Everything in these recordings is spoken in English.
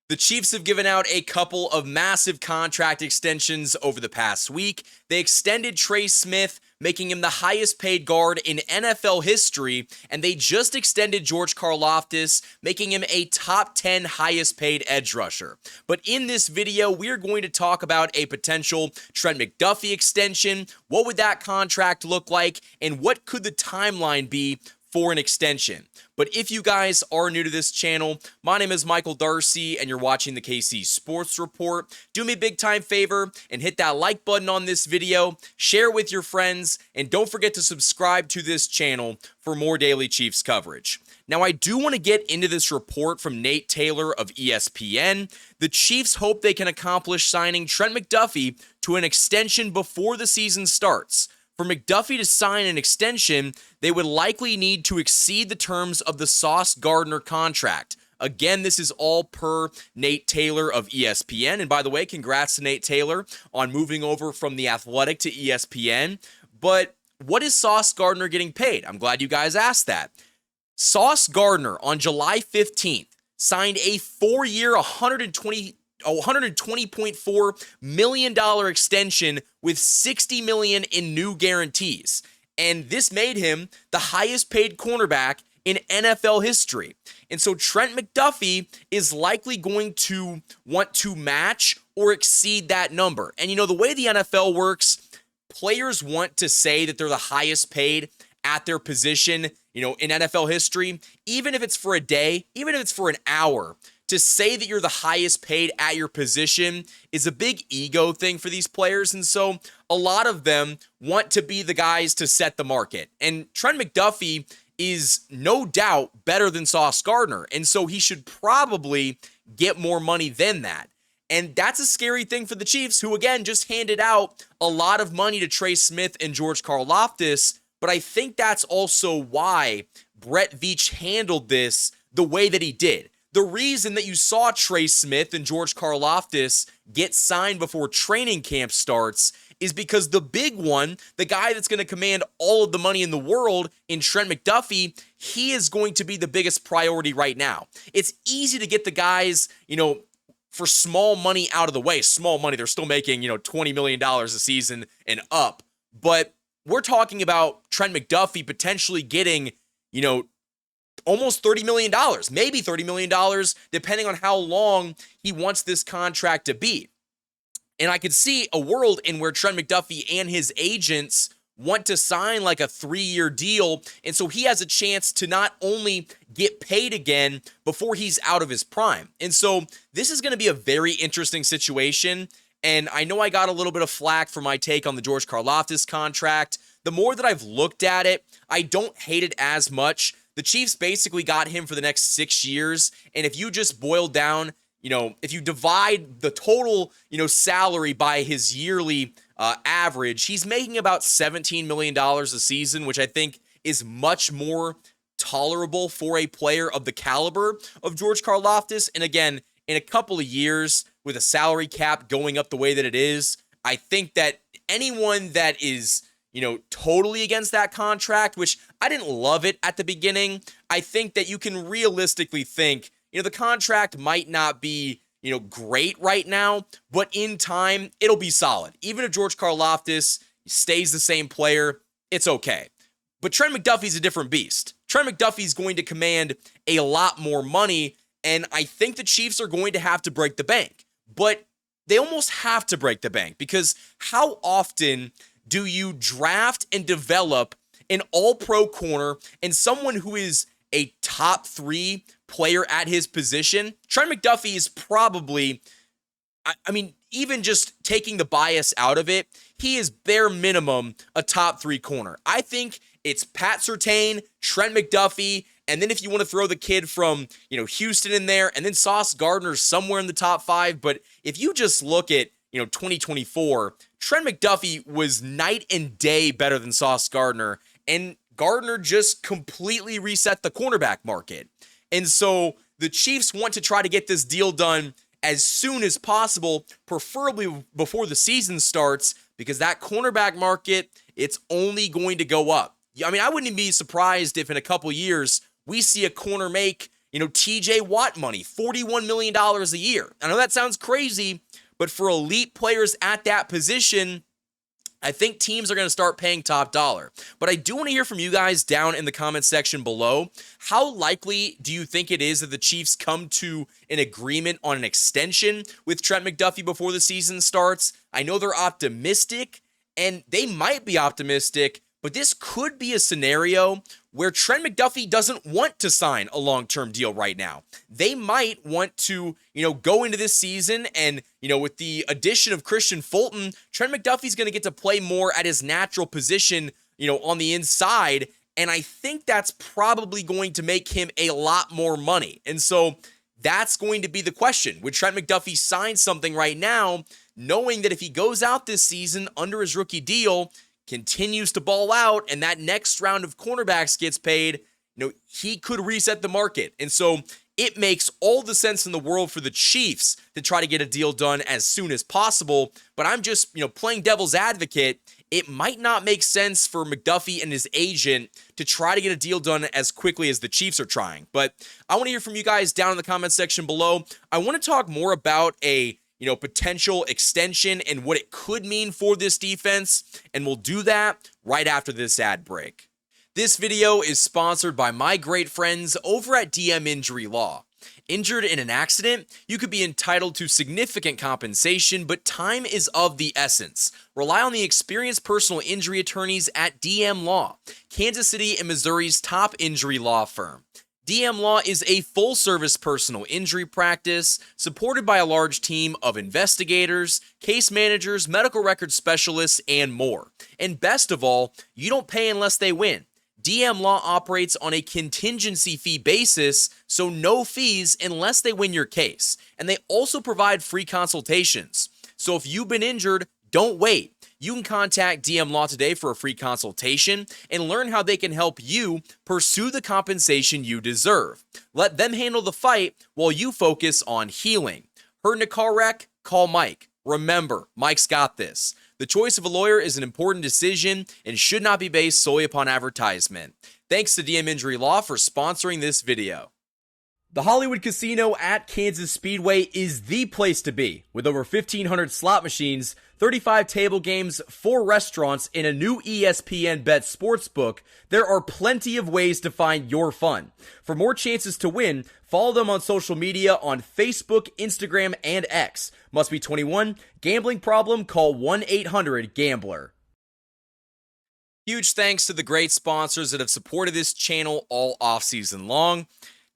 The Chiefs have given out a couple of massive contract extensions over the past week. They extended Trey Smith, making him the highest paid guard in NFL history, and they just extended George Karlaftis, making him a top 10 highest paid edge rusher. But in this video, we're going to talk about a potential Trent McDuffie extension. What would that contract look like, and what could the timeline be for an extension? But if you guys are new to this channel, my name is Michael Darcy and you're watching the KC Sports Report. Do me a big time favor and hit that like button on this video, share with your friends, and don't forget to subscribe to this channel for more daily Chiefs coverage. Now, I do want to get into this report from Nate Taylor of ESPN. The Chiefs hope they can accomplish signing Trent McDuffie to an extension before the season starts. For McDuffie to sign an extension, they would likely need to exceed the terms of the Sauce Gardner contract. Again, this is all per Nate Taylor of ESPN. And by the way, congrats to Nate Taylor on moving over from The Athletic to ESPN. But what is Sauce Gardner getting paid? I'm glad you guys asked that. Sauce Gardner on July 15th signed a 4-year, $120.4 million extension with $60 million in new guarantees. And this made him the highest paid cornerback in NFL history. And so Trent McDuffie is likely going to want to match or exceed that number. And you know, the way the NFL works, players want to say that they're the highest paid at their position, you know, in NFL history, even if it's for a day, even if it's for an hour. To say that you're the highest paid at your position is a big ego thing for these players, and so a lot of them want to be the guys to set the market. And Trent McDuffie is no doubt better than Sauce Gardner, and so he should probably get more money than that. And that's a scary thing for the Chiefs, who again just handed out a lot of money to Trey Smith and George Karlaftis, but I think that's also why Brett Veach handled this the way that he did. The reason that you saw Trey Smith and George Karlaftis get signed before training camp starts is because the big one, the guy that's going to command all of the money in the world in Trent McDuffie, he is going to be the biggest priority right now. It's easy to get the guys, you know, for small money out of the way. Small money, they're still making, you know, $20 million a season and up. But we're talking about Trent McDuffie potentially getting, you know, almost $30 million, maybe $30 million, depending on how long he wants this contract to be. And I could see a world in where Trent McDuffie and his agents want to sign like a 3-year deal, and so he has a chance to not only get paid again before he's out of his prime. And so this is going to be a very interesting situation, and I know I got a little bit of flack for my take on the George Karlaftis contract. The more that I've looked at it, I don't hate it as much. The Chiefs basically got him for the next 6 years, and if you just boil down, you know, if you divide the total, you know, salary by his yearly average, he's making about $17 million a season, which I think is much more tolerable for a player of the caliber of George Karlaftis. And again, in a couple of years, with a salary cap going up the way that it is, I think that anyone that is, you know, totally against that contract, which I didn't love it at the beginning, I think that you can realistically think, you know, the contract might not be, you know, great right now, but in time, it'll be solid. Even if George Karlaftis stays the same player, it's okay. But Trent McDuffie's a different beast. Trent McDuffie's going to command a lot more money, and I think the Chiefs are going to have to break the bank. But they almost have to break the bank, because how often do you draft and develop an all-pro corner and someone who is a top 3 player at his position? Trent McDuffie is probably, I mean, even just taking the bias out of it, he is bare minimum a top 3 corner. I think it's Pat Surtain, Trent McDuffie, and then if you want to throw the kid from, you know, Houston in there, and then Sauce Gardner somewhere in the top 5. But if you just look at, you know, 2024, Trent McDuffie was night and day better than Sauce Gardner, and Gardner just completely reset the cornerback market. And so the Chiefs want to try to get this deal done as soon as possible, preferably before the season starts, because that cornerback market, it's only going to go up. I mean, I wouldn't be surprised if in a couple years we see a corner make, TJ Watt money, $41 million a year. I know that sounds crazy, but for elite players at that position, I think teams are going to start paying top dollar. But I do want to hear from you guys down in the comment section below. How likely do you think it is that the Chiefs come to an agreement on an extension with Trent McDuffie before the season starts? I know they're optimistic, and they might be optimistic, but this could be a scenario where Trent McDuffie doesn't want to sign a long-term deal right now. They might want to, go into this season and, with the addition of Christian Fulton, Trent McDuffie's going to get to play more at his natural position, on the inside. And I think that's probably going to make him a lot more money. And so that's going to be the question. Would Trent McDuffie sign something right now, knowing that if he goes out this season under his rookie deal, continues to ball out, and that next round of cornerbacks gets paid, he could reset the market. And so it makes all the sense in the world for the Chiefs to try to get a deal done as soon as possible. But I'm just, playing devil's advocate. It might not make sense for McDuffie and his agent to try to get a deal done as quickly as the Chiefs are trying. But I want to hear from you guys down in the comment section below. I want to talk more about a potential extension and what it could mean for this defense, and we'll do that right after this ad break. This video is sponsored by my great friends over at DM Injury Law. Injured in an accident, you could be entitled to significant compensation, but time is of the essence. Rely on the experienced personal injury attorneys at DM Law, Kansas City and Missouri's top injury law firm. DM Law is a full-service personal injury practice supported by a large team of investigators, case managers, medical records specialists, and more. And best of all, you don't pay unless they win. DM Law operates on a contingency fee basis, so no fees unless they win your case. And they also provide free consultations. So if you've been injured, don't wait. You can contact DM Law today for a free consultation and learn how they can help you pursue the compensation you deserve. Let them handle the fight while you focus on healing. Hurt in a car wreck? Call Mike. Remember, Mike's got this. The choice of a lawyer is an important decision and should not be based solely upon advertisement. Thanks to DM Injury Law for sponsoring this video. The Hollywood Casino at Kansas Speedway is the place to be. With over 1,500 slot machines, 35 table games, 4 restaurants, and a new ESPN Bet sportsbook, there are plenty of ways to find your fun. For more chances to win, follow them on social media on Facebook, Instagram, and X. Must be 21. Gambling problem? Call 1-800-GAMBLER. Huge thanks to the great sponsors that have supported this channel all offseason long.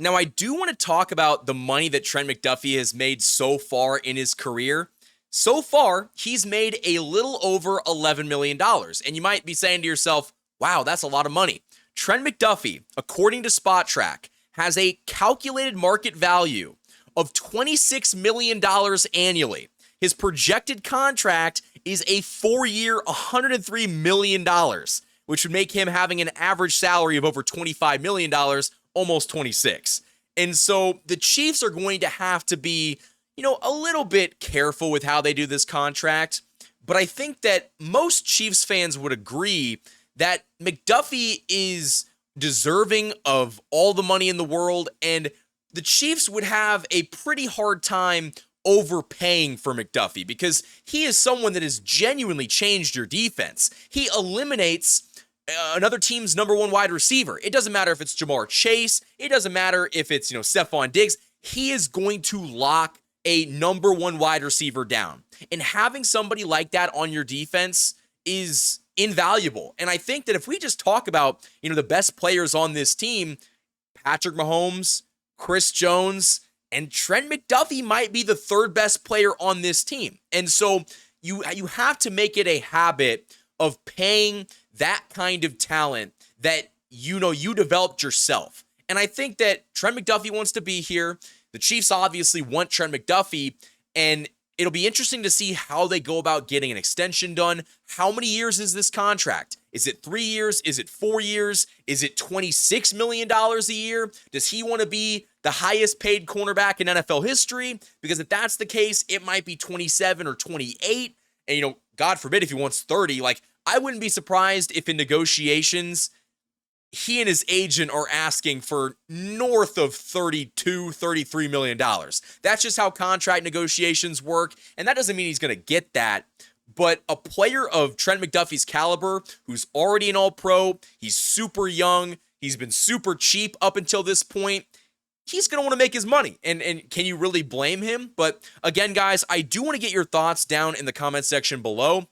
Now, I do want to talk about the money that Trent McDuffie has made so far in his career. So far, he's made a little over $11 million. And you might be saying to yourself, wow, that's a lot of money. Trent McDuffie, according to SpotTrack, has a calculated market value of $26 million annually. His projected contract is a 4-year, $103 million, which would make him having an average salary of over $25 million, almost 26. And so the Chiefs are going to have to be, a little bit careful with how they do this contract. But I think that most Chiefs fans would agree that McDuffie is deserving of all the money in the world, and the Chiefs would have a pretty hard time overpaying for McDuffie because he is someone that has genuinely changed your defense. He eliminates another team's number one wide receiver. It doesn't matter if it's Jamar Chase. It doesn't matter if it's, Stephon Diggs. He is going to lock a number one wide receiver down. And having somebody like that on your defense is invaluable. And I think that if we just talk about, the best players on this team, Patrick Mahomes, Chris Jones, and Trent McDuffie might be the third best player on this team. And so you have to make it a habit of paying that kind of talent that you developed yourself. And I think that Trent McDuffie wants to be here. The Chiefs obviously want Trent McDuffie, and it'll be interesting to see how they go about getting an extension done. How many years is this contract? Is it 3 years? Is it 4 years? Is it $26 million a year? Does he want to be the highest paid cornerback in NFL history? Because if that's the case, it might be 27 or 28. And, God forbid if he wants 30. I wouldn't be surprised if in negotiations, he and his agent are asking for north of $32-33 million. That's just how contract negotiations work, and that doesn't mean he's going to get that. But a player of Trent McDuffie's caliber, who's already an all-pro, he's super young, he's been super cheap up until this point, he's going to want to make his money. And can you really blame him? But again, guys, I do want to get your thoughts down in the comment section below.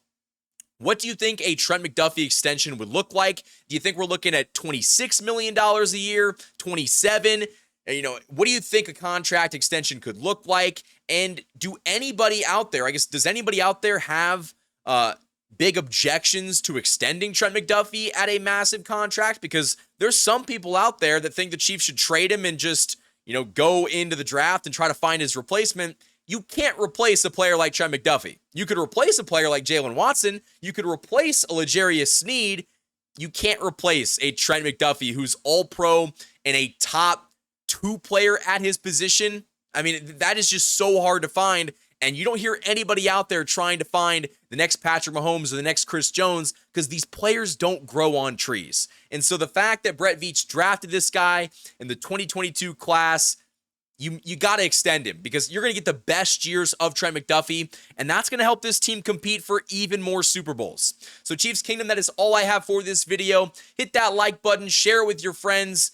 What do you think a Trent McDuffie extension would look like? Do you think we're looking at $26 million a year, 27? What do you think a contract extension could look like? And do anybody out there, does anybody out there have big objections to extending Trent McDuffie at a massive contract? Because there's some people out there that think the Chiefs should trade him and just, go into the draft and try to find his replacement. You can't replace a player like Trent McDuffie. You could replace a player like Jalen Watson. You could replace a L'Jarius Sneed. You can't replace a Trent McDuffie who's all-pro and a top 2 player at his position. That is just so hard to find, and you don't hear anybody out there trying to find the next Patrick Mahomes or the next Chris Jones because these players don't grow on trees. And so the fact that Brett Veach drafted this guy in the 2022 class, you got to extend him because you're going to get the best years of Trent McDuffie, and that's going to help this team compete for even more Super Bowls. So Chiefs Kingdom, that is all I have for this video. Hit that like button, share it with your friends,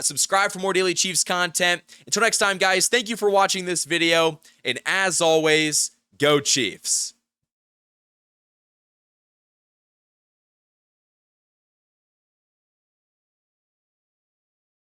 subscribe for more daily Chiefs content. Until next time, guys, thank you for watching this video, and as always, go Chiefs.